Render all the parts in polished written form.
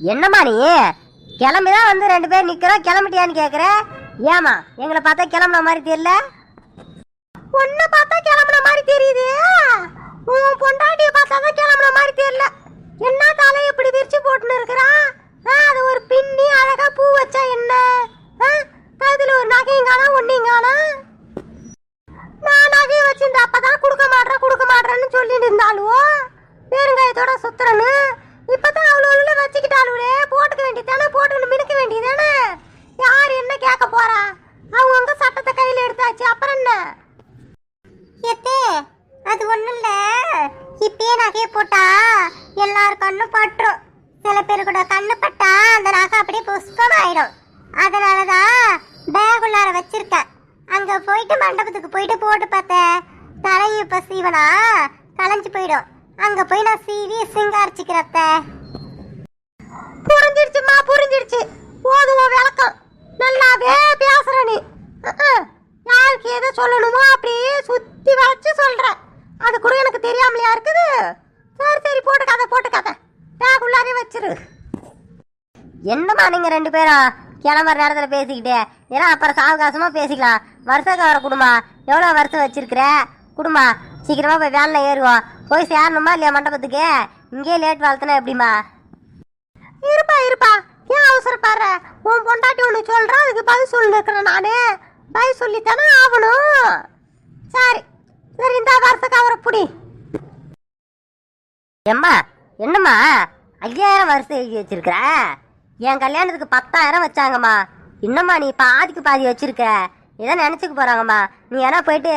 என்னம்மா நீ கிளம்பிதான் வந்து 2 பேர் நிக்கிறோம், கிளம்பிட்டியான்னு கேக்குற? ஏமா எங்களை பார்த்தா கிளம்புன மாதிரி தெரியல? உன்னை பார்த்தா கிளம்புன மாதிரி தெரியுது, உன் பொண்டாட்டிய பார்த்தாதான் கிளம்புன மாதிரி தெரியல. என்ன தலை இப்படி விரிச்சு போட்டுன்னு இருக்கிறான்? அது ஒரு பின்னி அழகா பூ வச்சா என்ன? கழுத்துல ஒரு நகையும் காணா ஒன்னையும் காணா. நான் நகையை வச்சிருந்த அப்பதான் கொடுக்க மாட்டேன்னு சொல்லிட்டு இருந்தாலுவோ, பெருங்காயத்தோட சுத்துறன்னு. இப்பதான் அவ்வளோ வச்சுக்கிட்டாளுவே, போட்டுக்க வேண்டியதானே, போட்டுன்னு மினுக்க வேண்டியதானே. யார் என்ன கேட்க போறா? அவங்க சட்டத்தை கையில எடுத்தாச்சு, அப்புறம் என்ன? எத்தே அது ஒண்ணும் இல்ல, இப்பயே நகையை போட்டா எல்லாரும் கண்ணு பட்டுரும். சில பேரு கூட கண்ணு பட்டா அந்த நகை அப்படியே புஷ்பம் ஆயிடும். அதனாலதான் பேக் உள்ளார வச்சிருக்கேன். அங்க போயிட்டு மண்டபத்துக்கு போயிட்டு போட்டு பார்த்தேன், தலையை இப்ப சீவனா களைஞ்சு போயிடும். அங்க போய் நான் சீவி சிங்காரிச்சுக்கிறத. புரிஞ்சிடுச்சுமா, புரிஞ்சிடுச்சு. போதும் விளக்கம், நல்லாவே பேசுற நீ. யாருக்கு எதை சொல்லணுமோ அப்படியே சுத்தி வச்சு சொல்ற. அது கூட எனக்கு தெரியாமலையா இருக்குது? சரி சரி, போட்டுக்காத பேக் உள்ளாரே வச்சிரு. என்னம்மா நீங்க 2 பேரும் கிளம்புற நேரத்துல பேசிக்கிட்டே? ஏன்னா அப்புறம் சாவகாசமா பேசிக்கலாம். வருஷம் வர குடுமா, எவ்வளவு வருஷம் வச்சிருக்கிற குடுமா? சீக்கிரமா போய் வேலை ஏறுவோம். போய் சேரணுமா இல்லையா மண்டபத்துக்கு? இங்கே லேட் வளர்த்தனா எப்படிமா? இருப்பா, ஏன் அவசரப்படுற? உன் பொண்டாட்டி ஒன்று சொல்றான், அதுக்கு பதில் சொல்லி இருக்கிறேன். நானு பதில் சொல்லித்தானே ஆகணும். சரி இந்த வருஷத்துக்கு அவரை புடி. எம்மா என்னம்மா 5000 வருஷம் எழுதி வச்சிருக்கிற? என் கல்யாணத்துக்கு 10000 வச்சாங்கம்மா. இன்னம்மா நீ பாதிக்கு பாதி வச்சிருக்க. இதை நினைச்சுக்க போறாங்கம்மா. நீ ஏன்னா போயிட்டு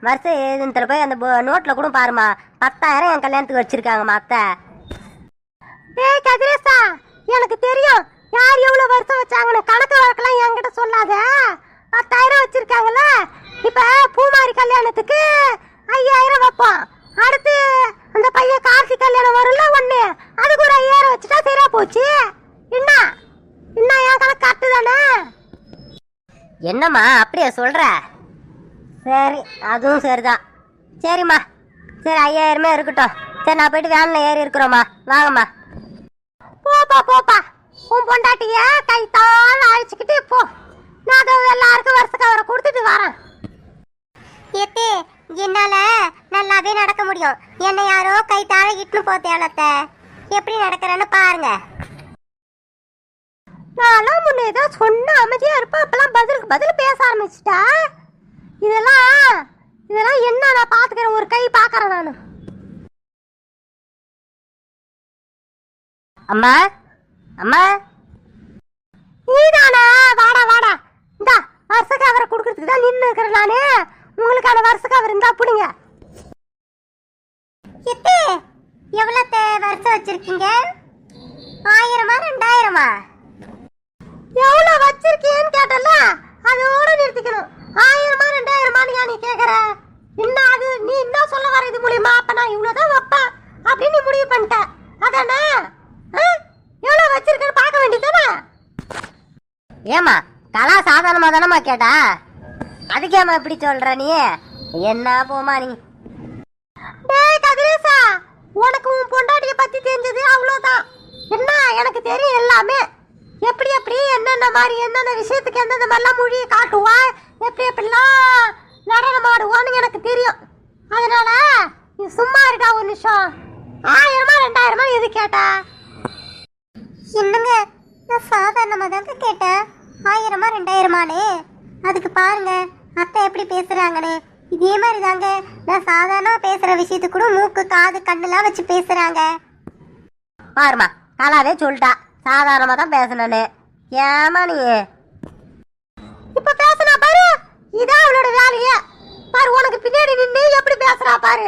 வருஷம் எழுதுல போய் அந்த நோட்ல கூட பாருமா, 10000 என் கல்யாணத்துக்கு வச்சிருக்காங்கம்மா அத்தை. டேய் கதிரேசா, எனக்கு தெரியும் யார் எவ்வளவு வருஷம் வச்சாங்கன்னு. கணக்கு வழக்கெல்லாம் என்கிட்ட சொல்லாத. 10000 வச்சிருக்காங்கல்ல. இப்ப பூமாரி கல்யாணத்துக்கு 5000 வைப்போம். அடுத்து அந்த பையன் கார்த்தி கல்யாணம் வரும்ல ஒண்ணு, அதுக்கு ஒரு 5000 வச்சுட்டா சரியா போச்சு. என்ன என் கணக்கு கரெக்டு தானே? என்னம்மா அப்படியே சொல்ற? சரி அதுவும் சரிதான். சரிம்மா, சரி 5000 இருக்கட்டும். சரி நான் போயிட்டு வேன்ல ஏறி இருக்கிறோம்மா, வாங்கம்மா. போப்பா உன் பொண்டாட்டிய கைத்தால அழிச்சுக்கிட்டு போ. நான் எல்லாருக்கும் வருஷத்துக்கு அவரை கொடுத்துட்டு வரேன். ஏத்தே என்னால நல்லாவே நடக்க முடியும். என்னை யாரோ கைத்தால இட்டு போத்தேனத்த. எப்படி நடக்கிறேன்னு பாருங்க. நான்லாம் முன்ன ஏதோ சொன்ன அமைதியா இருப்பா, அப்பெல்லாம் பதிலுக்கு பதில் பேச ஆரம்பிச்சிட்டா. இதெல்லாம் என்ன நான் பாத்துக்கிறேன், ஒரு கை பாக்குறேன் நானு. அம்மா நீதானா? வாடா இந்தா வருஷக்கு அவரை கொடுக்கறதுக்கு தான் நின்று இருக்கிறேன் நானு. உங்களுக்கான வருஷக்கு அவர் இருந்தா புடிங்க. எவ்வளவு வருஷம் வச்சிருக்கீங்க? 1000 2000? எவ்வளவு வச்சிருக்கேன்னு கேட்டல, அதோட நிறுத்திக்கணும். 1000 2000 நீ கேக்குற என்ன? அது நீ என்ன சொல்ல வர இது மூலியமா? அப்ப நான் இவ்வளவுதான் வைப்பேன் அப்படின்னு நீ முடிவு பண்ணிட்ட அதானே? எவ்வளவு வச்சிருக்கேன்னு பார்க்க வேண்டியதானே? ஏமா கலா சாதாரணமா தானம்மா கேட்டா, அதுக்கேமா இப்படி சொல்ற நீ? என்ன போமா நீ? டேய் கதிரேசா, உனக்கு உன் பொண்டாட்டிய பத்தி தெரிஞ்சது அவ்வளவுதான். என்ன எனக்கு தெரியும் எல்லாமே. எப்படி என்னென்ன மாதிரி எந்தெந்த விஷயத்துக்கு எந்தெந்த மாதிரிலாம் மொழியை காட்டுவா, எப்படிலாம் நடனம் ஆடுவான்னு எனக்கு தெரியும். அதனால நீ சும்மா இருக்கா ஒரு நிமிஷம். 1000 2000 எது கேட்டா? என்னங்க நான் சாதாரணமா தாங்க கேட்டேன். 1000 2000? அதுக்கு பாருங்க அத்தை எப்படி பேசுறாங்கன்னு. இதே மாதிரி தாங்க நான் சாதாரணமா பேசுற விஷயத்துக்கு கூட மூக்கு காது கண்ணெல்லாம் வச்சு பேசுறாங்க. பாருமா கலாவே சொல்லிட்டா சாதாரணமா தான் பேசணும்னு. ஏமா நீ இப்ப பேசுனா பாரு, இதான் அவளோட வேலையே பாரு. உனக்கு பின்னாடி நின்று எப்படி பேசுறா பாரு.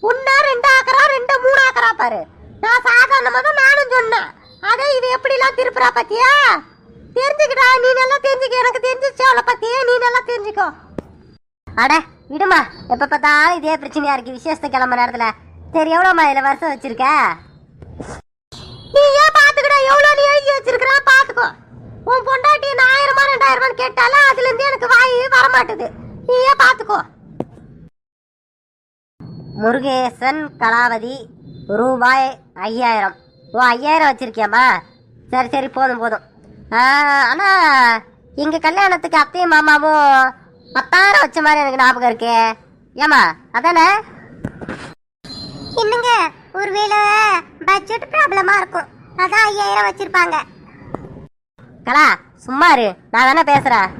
1 2 ஆக்கறா, 2 3 ஆக்கறா பாரு. நான் சாதாரணமா தான் நானும் சொன்னேன். அதே இது எப்படி எல்லாம் திருப்புறா பத்தியா? தெரிஞ்சுக்கிட்டா நீ நல்லா தெரிஞ்சுக்க. எனக்கு தெரிஞ்சிச்சு அவளை பத்தியே, நீ நல்லா தெரிஞ்சுக்கோ. அட விடுமா, எப்ப பார்த்தாலும் இதே பிரச்சனையா இருக்கு விசேஷத்தை கிளம்புற நேரத்துல. சரி எவ்வளவுமா இதுல வருஷம் வச்சிருக்க? நீ ஏன் பாத்துக்கிட்ட எவ்வளவு நீ எழுதி வச்சிருக்கா பாத்துக்கோ. உன் பொண்டாட்டி 1000 2000 கேட்டாலும் அதுல இருந்து எனக்கு வாய் வரமாட்டுது. நீ ஏன் பாத்துக்கோ. முருகேசன் கலாவதி ரூபாய் 5000. ஓ 5000 வச்சிருக்கியாம்மா? சரி சரி, போதும் போதும். ஆனா எங்க கல்யாணத்துக்கு அத்தையும் மாமாவும் 10,000 வச்ச மாதிரி எனக்கு ஞாபகம் இருக்கு. ஏமா அதானே? என்னங்க, ஒருவேளை பட்ஜெட் ப்ராப்ளமா இருக்கும், அதான் 5000 வச்சிருப்பாங்க. கலா சும்மா இரு, நான் தானே பேசுறேன்.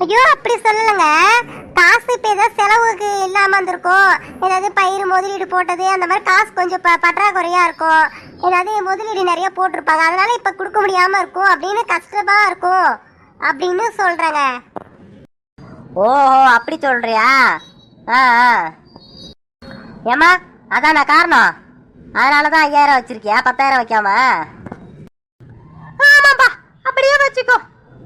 ஐயோ அப்படி சொல்லலைங்க, காசு இப்போ ஏதாவது செலவுக்கு இல்லாமல் இருந்திருக்கும். ஏதாவது பயிர் முதலீடு போட்டது அந்த மாதிரி காசு கொஞ்சம் பற்றாக்குறையா இருக்கும். ஏதாவது முதலீடு நிறைய போட்டிருப்பாங்க, அதனால இப்போ கொடுக்க முடியாமல் இருக்கும் அப்படின்னு கஷ்டமா இருக்கும் அப்படின்னு சொல்கிறேங்க. ஓஹோ அப்படி சொல்றியா? ஏமா அதான காரணம்? அதனாலதான் 5000 வச்சிருக்கியா, 10,000 வைக்காம? ஆமாப்பா, அப்படியே வச்சுக்கோ.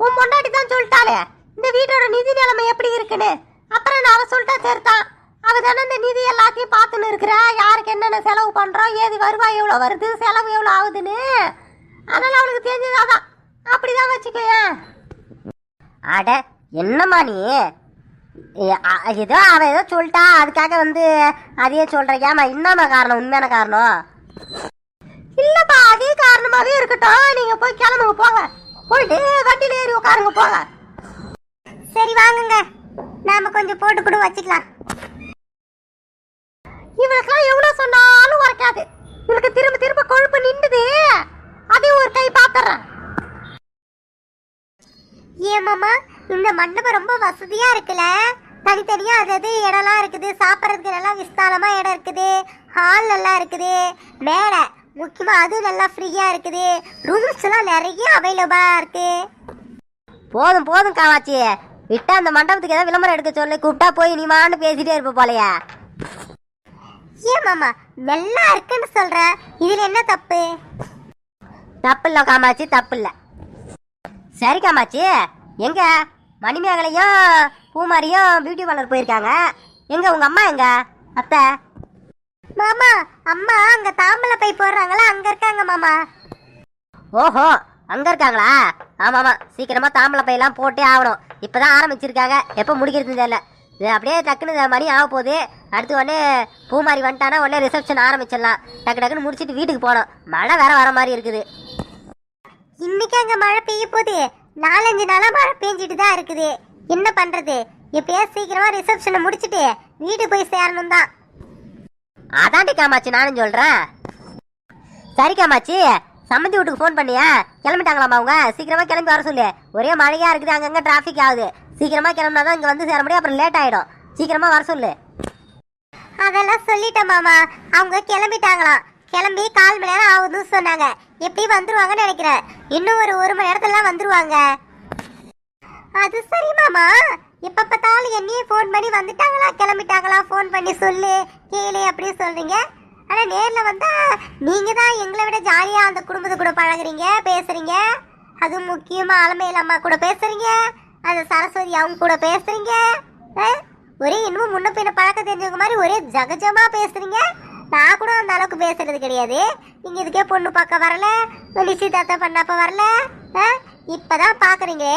உன் பொண்டாட்டி தான் சொல்லிட்டாளே இந்த வீட்டோட நிதி நிலைமை எப்படி இருக்குன்னு. அப்புறம் நான் அவ சொல்லிட்டா சேர்த்தான். அவ தானே இந்த நிதி எல்லாத்தையும் பார்த்துன்னு இருக்கிறா, யாருக்கு என்னென்ன செலவு பண்றோம், ஏது வருவாய் எவ்வளோ வருது, செலவு எவ்வளோ ஆகுதுன்னு. அதனால அவளுக்கு தெரிஞ்சதாதான், அப்படிதான் வச்சுக்கோயேன். அட என்னம்மா நீ, ஏதோ அவ ஏதோ சொல்லிட்டா அதுக்காக அதையே சொல்ற. ஏமா என்னம்மா காரணம், உண்மையான காரணம்? இல்லப்பா, அதே காரணமாவே இருக்கட்டும். நீங்க போய் கிளம்புங்க, போங்க. போயிட்டு வண்டியில ஏறி உட்காருங்க, போங்க. சரி வாங்குங்க, நாம கொஞ்சம் போட்டு கூட வச்சுக்கலாம். இவளுக்கெல்லாம் எவ்வளவு சொன்னாலும் உரைக்காது. இவளுக்கு திரும்ப திரும்ப கொழுப்பு நின்றுது. அதையும் ஒரு கை பாத்துறேன். ஏமாமா, இந்த மண்டபம் ரொம்ப வசதியா இருக்குல்ல. தனித்தனியா அதாவது இடம்லாம் இருக்குது, சாப்பிட்றதுக்கு நல்லா விஸ்தாலமா இடம் இருக்குது, ஹால் நல்லா இருக்குது, மேடை முக்கியமா அதுவும் நல்லா ஃப்ரீயா இருக்குது, ரூம்ஸ் எல்லாம் நிறைய அவைலபிளா இருக்கு. போதும் போதும் காமாச்சி, விட்டா அந்த மண்டபத்துக்கு ஏதாவது விளம்பரம் எடுக்க சொல்லி கூப்பிட்டா போய் நீ மாண்டு பேசிட்டே இருப்ப போலையா? ஏன் மாமா, நல்லா இருக்குன்னு சொல்ற, இதுல என்ன தப்பு? தப்பு இல்லை காமாச்சி, தப்பு இல்லை. சரி காமாச்சி, எங்க மணிமேகலையும் பூமாரியும் பியூட்டி பார்லர் போயிருக்காங்க. எங்க உங்க அம்மா, எங்க அத்தை? மாமா, அம்மா அங்க தாம்பல பை போடுறாங்களா, அங்க இருக்காங்க மாமா. ஓஹோ அங்க இருக்காங்களா? ஆமாமா, சீக்கிரமா தாம்பல பையெல்லாம் போட்டே ஆகணும். இப்பதான் ஆரம்பிச்சிருக்காங்க, எப்போ முடிக்கிறதுன்னு தெரியல. இது அப்படியே டக்குன்னு மணி ஆக போகுது. அடுத்து உடனே பூமாரி வந்துட்டானா உடனே ரிசப்ஷன் ஆரம்பிச்சிடலாம். டக்கு டக்குன்னு முடிச்சுட்டு வீட்டுக்கு போகணும். மழை வேற வர மாதிரி இருக்குது. இன்னைக்கு அங்க மழை பெய்ய போகுது. 4-5 நாளா மழை பெஞ்சிட்டு தான் இருக்குது. என்ன பண்றது? எப்பயா சீக்கிரமா ரிசப்ஷனை முடிச்சுட்டு வீடு போய் சேரணும் தான். அதாண்டி காமாச்சி நானும் சொல்றேன். சரி காமாச்சி, சம்மந்தி வீட்டுக்கு ஃபோன் பண்ணியா? கிளம்பிட்டாங்களாமா அவங்க? சீக்கிரமா கிளம்பி வர சொல்லு. ஒரே மழையா இருக்குது, அங்கங்க டிராஃபிக் ஆகுது. சீக்கிரமா கிளம்பினாதான் இங்க வந்து சேர முடியும், அப்புறம் லேட் ஆயிடும். சீக்கிரமா வர சொல்லு. அதெல்லாம் சொல்லிட்டேன் மாமா, அவங்க கிளம்பிட்டாங்களாம். கிளம்பி 1/4 மணி நேரம் ஆகுதுன்னு சொன்னாங்க. எப்படி வந்துருவாங்கன்னு நினைக்கிறேன். இன்னும் ஒரு 1 மணி நேரத்துல வந்துருவாங்க. அது சரி மாமா, எப்ப பார்த்தாலும் என்னையே ஃபோன் பண்ணி வந்துட்டாங்களா கிளம்பிட்டாங்களா ஃபோன் பண்ணி சொல்லு கேளு அப்படியே சொல்றீங்க. ஆனா நேர்ல வந்தா நீங்க தான் எங்களை விட ஜாலியா அந்த குடும்பத்து கூட பழகுறீங்க, பேசுறீங்க. அது முக்கியமா அலமையில அம்மா கூட பேசுறீங்க, அந்த சரஸ்வதி அவங்க கூட பேசுறீங்க. ஒரே இன்னும் முன்ன பின்ன பழக்க தெரிஞ்சவங்க மாதிரி ஒரே ஜகஜமா பேசுறீங்க. நான் கூட அந்த அளவுக்கு பேசுறது கிடையாது. நீங்க இதுக்கே பொண்ணு பார்க்க வரல, நிச்சயதார்த்தம் பண்ணப்ப வரல, இப்பதான் பாக்குறீங்க.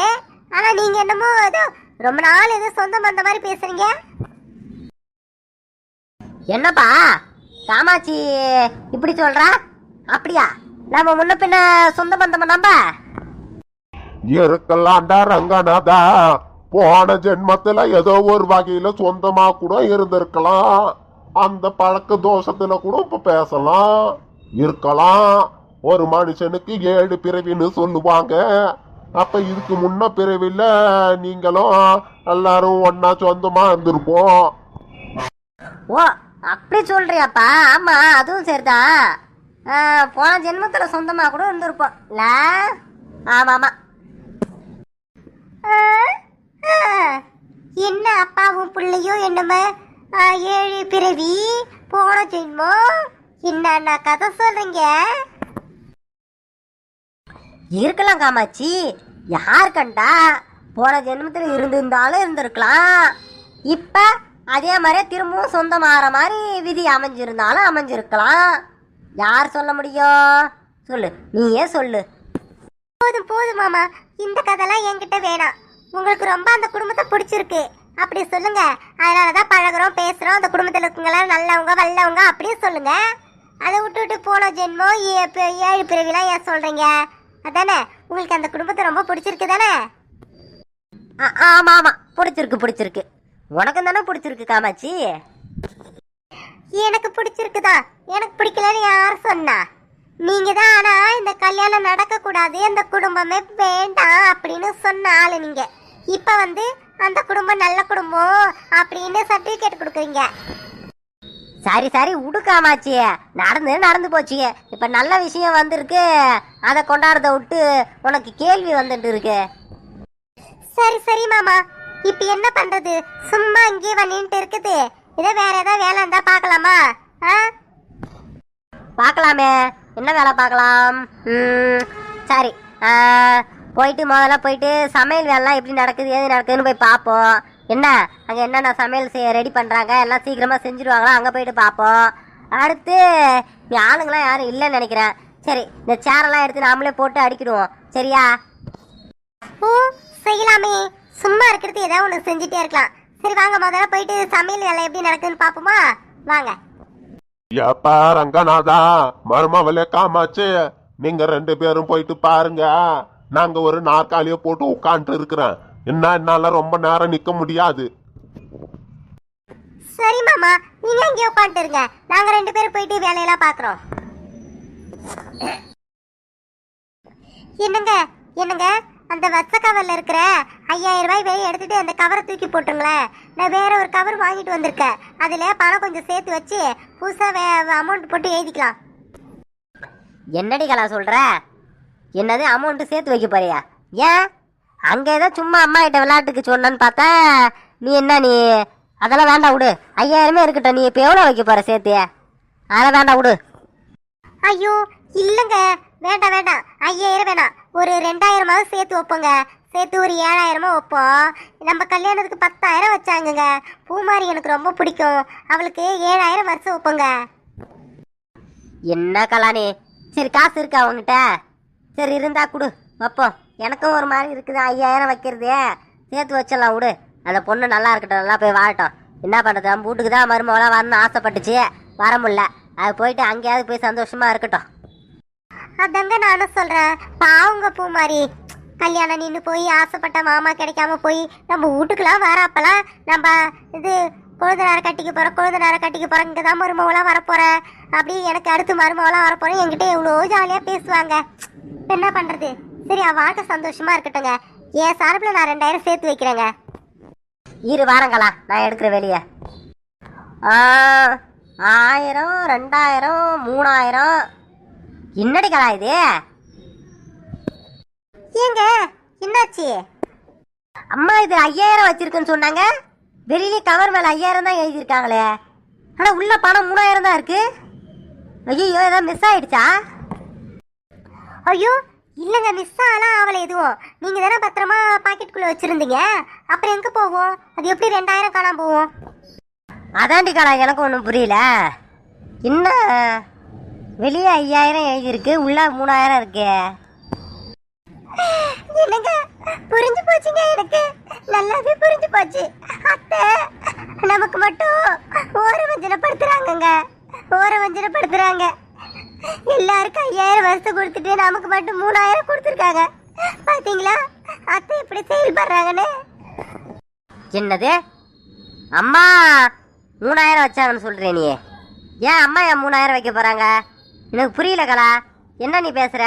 ஆனா நீங்க என்னமோ ஏதோ ரொம்ப நாள் ஏதோ சொந்தம் அந்த மாதிரி பேசுறீங்க. என்னப்பா காமாட்சி இப்படி சொல்றா? அப்படியா? நம்ம முன்ன பின்ன சொந்த பந்தம் நம்ப இருக்கலாம்டா ரங்கநாதா. போன ஜென்மத்துல ஏதோ ஒரு வகையில சொந்தமா கூட இருந்திருக்கலாம். அந்த பழக்க தோஷத்துல கூட இப்ப பேசலாம், இருக்கலாம். ஒரு மனுஷனுக்கு 7 பிறவின்னு சொல்லுவாங்க. அப்ப இதுக்கு முன்ன பிறவில நீங்களும் எல்லாரும் ஒன்னா சொந்தமா இருந்திருப்போம். ஓ அப்படி சொல்றியாப்பா? ஆமா அதுவும் சரிதான். போன ஜென்மத்துல சொந்தமா கூட இருந்திருப்போம். ஆமாமா. என்ன அப்பாவும் பிள்ளையும் என்னமோ 7 பிறவி போன ஜென்மம் என்ன கதை சொல்றீங்க? இருக்கலாம் காமாட்சி, யார் கண்டா? போன ஜென்மத்துல இருந்திருந்தாலும் இருந்திருக்கலாம். இப்ப அதே மாதிரியே திரும்பவும் சொந்தமாகற மாதிரி விதி அமைஞ்சிருந்தாலும் அமைஞ்சிருக்கலாம். யார் சொல்ல முடியும்? சொல்லு, நீயே சொல்லு. போதும் போதும் மாமா, இந்த கதைலாம் என்கிட்ட வேணாம். உங்களுக்கு ரொம்ப அந்த குடும்பத்தை பிடிச்சிருக்கு அப்படி சொல்லுங்க. அதனாலதான் பழகுறோம் பேசுறோம், அந்த குடும்பத்தில் இருக்கவங்கள நல்லவங்க வல்லவங்க அப்படியே சொல்லுங்க. அதை விட்டு விட்டு போன ஜென்மம் ஏழு பிறவிலாம் ஏன் சொல்றீங்க? அதானே உங்களுக்கு அந்த குடும்பத்தை ரொம்ப பிடிச்சிருக்கு தானே? ஆமா ஆமா, பிடிச்சிருக்கு. உனக்கும் தானே பிடிச்சிருக்கு காமாட்சி. எனக்கு பிடிச்சிருக்குதா? எனக்கு பிடிக்கலன்னு யார் சொன்னா? நீங்க தான். ஆனா இந்த கல்யாணம் நடக்க கூடாது, அந்த குடும்பமே வேண்டாம் அப்படின்னு சொன்ன ஆளு நீங்க. இப்ப அந்த குடும்பம் நல்ல குடும்பம் அப்படின்னு சர்டிபிகேட் கொடுக்குறீங்க. சரி விடு காமாட்சி, நடந்து போச்சு. இப்ப நல்ல விஷயம் வந்திருக்கு, அதை கொண்டாடுறத விட்டு உனக்கு கேள்வி வந்துட்டு இருக்கு. சரி மாமா, இப்ப என்ன பண்றது? சும்மா இங்கே பண்ணிட்டு இருக்குது. இதை வேற ஏதாவது வேலை இருந்தா பாக்கலாமா? பார்க்கலாமே, என்ன வேலை பார்க்கலாம்? சரி, முதல்ல போயிட்டு சமையல் வேலைலாம் எப்படி நடக்குது, ஏது நடக்குதுன்னு போய் பார்ப்போம். என்ன அங்கே என்னென்ன சமையல் ரெடி பண்ணுறாங்க, எல்லாம் சீக்கிரமாக செஞ்சுருவாங்களா, அங்கே போயிட்டு பார்ப்போம். அடுத்து நீ ஆளுங்களாம் யாரும் இல்லைன்னு நினைக்கிறேன். சரி, இந்த சேரெல்லாம் எடுத்து நாமளே போட்டு அடிக்கிடுவோம். சரியா? ஓ செய்யலாமே, சும்மா இருக்கிறது ஏதாவது ஒன்று செஞ்சுட்டே இருக்கலாம். சரி வாங்க, முதல்ல போயிட்டு சமையல் வேலை எப்படி நடக்குதுன்னு பார்ப்போமா? வாங்க. ஏப்பா ரங்கநாதா, மருமவளே காமாட்சி, நீங்க 2 பேரும் போயிட்டு பாருங்க. நாங்க ஒரு நாற்காலியை போட்டு உட்காந்துட்டு இருக்கிறேன். என்னால ரொம்ப நேரம் நிக்க முடியாது. சரி மாமா, நீங்க இங்கே உட்காந்துட்டு இருங்க. நாங்க 2 பேரும் போயிட்டு வேலையெல்லாம் பாக்குறோம். என்னங்க அந்த வச்ச கவர்ல இருக்கிற 5000 ரூபாய் வெளியே எடுத்துட்டு அந்த கவரை தூக்கி போட்டுங்களேன். நான் வேற ஒரு கவர் வாங்கிட்டு வந்திருக்கேன். அதுல பணம் கொஞ்சம் சேர்த்து வச்சு புதுசா அமௌண்ட் போட்டு எழுதிக்கலாம். என்னடி கலா சொல்ற? என்னது அமௌண்ட் சேர்த்து வைக்க போறியா? ஏன் அங்கே ஏதோ சும்மா அம்மா கிட்ட விளையாட்டுக்கு சொன்னன்னு பார்த்தா நீ அதெல்லாம் வேண்டாம் விடு. 5000 இருக்கட்டும். நீ இப்போ எவ்வளோ வைக்க போற சேர்த்து? அதெல்லாம் வேண்டாம் விடு. ஐயோ இல்லைங்க, வேண்டாம் 5000 வேணாம், ஒரு 2000 சேர்த்து வைப்போங்க. சேர்த்து ஒரு 7000 வைப்போம். நம்ம கல்யாணத்துக்கு 10000 வச்சாங்கங்க. பூமாரி எனக்கு ரொம்ப பிடிக்கும், அவளுக்கு 7000 வருஷம் வைப்போங்க. என்ன கலானி, சரி காசு இருக்கா அவங்ககிட்ட? சரி இருந்தா கொடு வைப்போம். எனக்கும் ஒரு மாதிரி இருக்குது 5000 வைக்கிறது. சேர்த்து வச்சிடலாம் விடு. அந்த பொண்ணு நல்லா இருக்கட்டும், நல்லா போய் வாழட்டும். என்ன பண்ணுறது, நம்ம வீட்டுக்கு தான் மருமகளாக வரணும்னு ஆசைப்பட்டுச்சு, வர முடியல. அது போயிட்டு அங்கேயாவது போய் சந்தோஷமா இருக்கட்டும். அதாங்க நானும் சொல்றேன், பாவுங்க பூமாரி. கல்யாணம் நின்று போய் ஆசைப்பட்ட மாமா கிடைக்காம போய் நம்ம வீட்டுக்குலாம் வர அப்பெல்லாம் நம்ம இது கொழுந்தனாரை கட்டிக்க போறேன், இங்கே தான் மருமகளாக வரப்போறேன், அப்படி எனக்கு அடுத்து மருமகளாக வரப்போறேன், என்கிட்ட எவ்வளோ ஜாலியாக பேசுவாங்க. என்ன பண்றது? சரி அவ வாழ்க்கை சந்தோஷமா இருக்கட்டுங்க. என் சார்பில் நான் 2000 சேர்த்து வைக்கிறேங்க. வாரங்களா நான் எடுக்கிற வெளியே 1000, 2000, 3000. என்னடி கலா இது? ஏங்க என்னாச்சு? அம்மா இது 5000 வச்சிருக்குன்னு சொன்னாங்க. வெளியிலே கவர் மேல 5000 தான் எழுதியிருக்காங்களே. ஆனா உள்ள பணம் 3000 தான் இருக்கு. ஐயோ ஏதாவது மிஸ் ஆயிடுச்சா? ஐயோ இல்லைங்க, மிஸ் ஆகலாம் ஆவலை எதுவும். நீங்க தானே பத்திரமா பாக்கெட்டுக்குள்ள வச்சிருந்தீங்க. அப்புறம் எங்க போவோம்? அது எப்படி 2000 காணாம போவோம்? அதாண்டி கலா எனக்கு ஒன்றும் புரியல. என்ன வெளியே 5000 எழுதியிருக்கு, உள்ள 3000 இருக்கு. என்னங்க புரிஞ்சு போச்சுங்க, எனக்கு நல்லாவே புரிஞ்சு போச்சு. அத்தை நமக்கு மட்டும் ஓரவஞ்சனப்படுத்துறாங்க. எல்லாருக்கும் 5000 வருஷம் கொடுத்துட்டு நமக்கு மட்டும் 3000 கொடுத்துருக்காங்க. பாத்தீங்களா அத்தை எப்படி செயல்படுறாங்கன்னு? என்னது அம்மா 3000 வச்சாங்கன்னு சொல்றேன் நீ? ஏன் அம்மா ஏன் 3000 வைக்க போறாங்க? எனக்கு புரியல கலா, என்ன நீ பேசுற?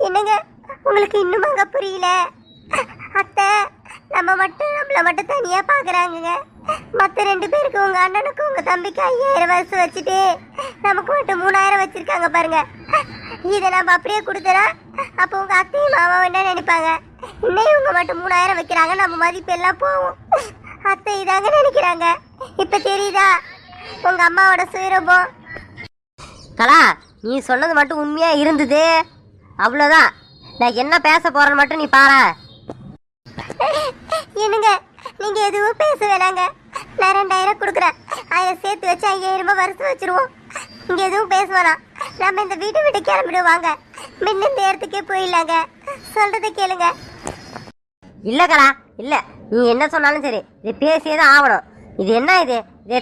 என்னங்க உங்களுக்கு இன்னும் புரியல? அத்தை நம்மள மட்டும் தனியா பாக்குறாங்க. மத்த 2 பேருக்கு, உங்க அண்ணனுக்கு உங்க தம்பிக்கு 5000 வருஷம் வச்சுட்டு நமக்கு மட்டும் 3000 வச்சிருக்காங்க பாருங்க. இதை நம்ம அப்படியே கொடுத்தனா அப்போ உங்க அத்தையும் மாமாவும் என்ன நினைப்பாங்க? இன்னும் இவங்க மட்டும் 3000 வைக்கிறாங்க, நம்ம மதிப்பு எல்லாம் போவோம். அத்தை இதாங்க நினைக்கிறாங்க. இப்ப தெரியுதா உங்க அம்மாவோட சுயரூபம்? கலா நீ சொன்னது மட்டும் உண்மையா இருந்தது, அவ்வளோதான். நான் என்ன பேச போறேன்னு மட்டும் நீ பாரு. என்னங்க நீங்க எதுவும் பேச வேணாங்க. நான் 2000 கொடுக்குறேன். 1000 சேர்த்து வச்சு 5000 வருஷம் வச்சிருவோம். இங்க எதுவும் பேச வேணாம். நம்ம இந்த வீட்டை விட்டு கிளம்பிடுவாங்க. முன்ன இந்த இடத்துக்கே போயிடலாங்க. சொல்றதை கேளுங்க. இல்ல கலா இல்ல, நீ என்ன சொன்னாலும் சரி, இது பேசியே தான் ஆகணும். இது என்ன இது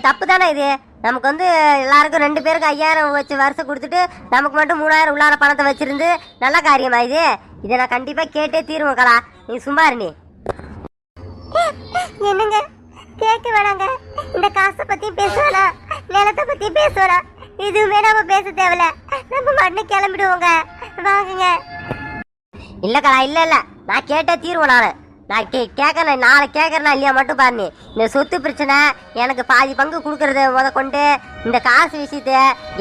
தப்பு தானே இது? நமக்கு வந்து எல்லாருக்கும் 2 பேருக்கு 5000 வச்சு வருஷம் கொடுத்துட்டு நமக்கு மட்டும் 3000 உள்ளார பணத்தை வச்சிருந்து நல்ல காரியமா இது? இதை நான் கண்டிப்பா கேட்டே தீருவேன் கலா. நீ சும்மா இரு நீ. என்னங்க கேட்க வேணாங்க. இந்த காசை பத்தி பேசுவானா, நிலத்தை பத்தி பேசுவானா, எதுவுமே நம்ம பேச தேவையில்ல. நம்ம மண்ணு கிளம்பிடுவோங்க. வாங்குங்க. இல்ல கலா, இல்ல இல்ல, நான் கேட்டே தீருவேன். நான் கேட்கறேன், நாளை கேட்கறேனா இல்லையா மட்டும் பாரு. நீ இந்த சொத்து பிரச்சனை, எனக்கு பாதி பங்கு கொடுக்கறது முத கொண்டு இந்த காசு விஷயத்த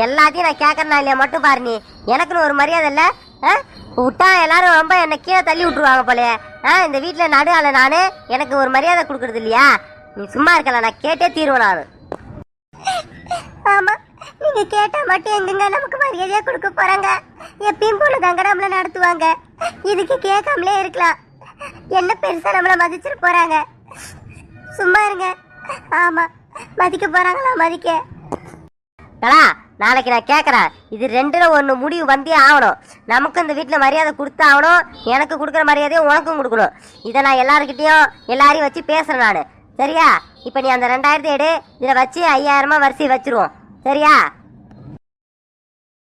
எல்லாத்தையும் நான் கேட்கறேனா இல்லையா மட்டும் பாரு. நீ எனக்குன்னு ஒரு மரியாதை இல்லை விட்டா எல்லாரும் ரொம்ப என்னை கீழே தள்ளி விட்டுருவாங்க போலே. இந்த வீட்டில் நடு ஆள நானு, எனக்கு ஒரு மரியாதை கொடுக்கறது இல்லையா? நீ சும்மா இருக்கல, நான் கேட்டே தீருவேன் நான். ஆமா, நீங்க கேட்டா மட்டும் எங்கங்க நமக்கு மரியாதையா கொடுக்க போறாங்க? எப்பயும் போல தாங்க நம்மள நடத்துவாங்க. இதுக்கு கேட்காமலே இருக்கலாம். என்ன பெருசா நம்மள மதிச்சிட்டு போறாங்க. சும்மா இருங்க. ஆமா, மதிக்க போறாங்களா? மதிக்க கலா, நாளைக்கு நான் கேட்குறேன். இது 2ல 1 முடிவு வந்தே ஆகணும். நமக்கு இந்த வீட்டில் மரியாதை கொடுத்து ஆகணும். எனக்கு கொடுக்குற மரியாதையை உனக்கும் கொடுக்கணும். இதை நான் எல்லாரையும் வச்சு பேசுகிறேன் நான். சரியா? இப்போ நீ அந்த 2000 எடு, இதில் வச்சு 5000 வரிசை வச்சிருவோம். சரியா?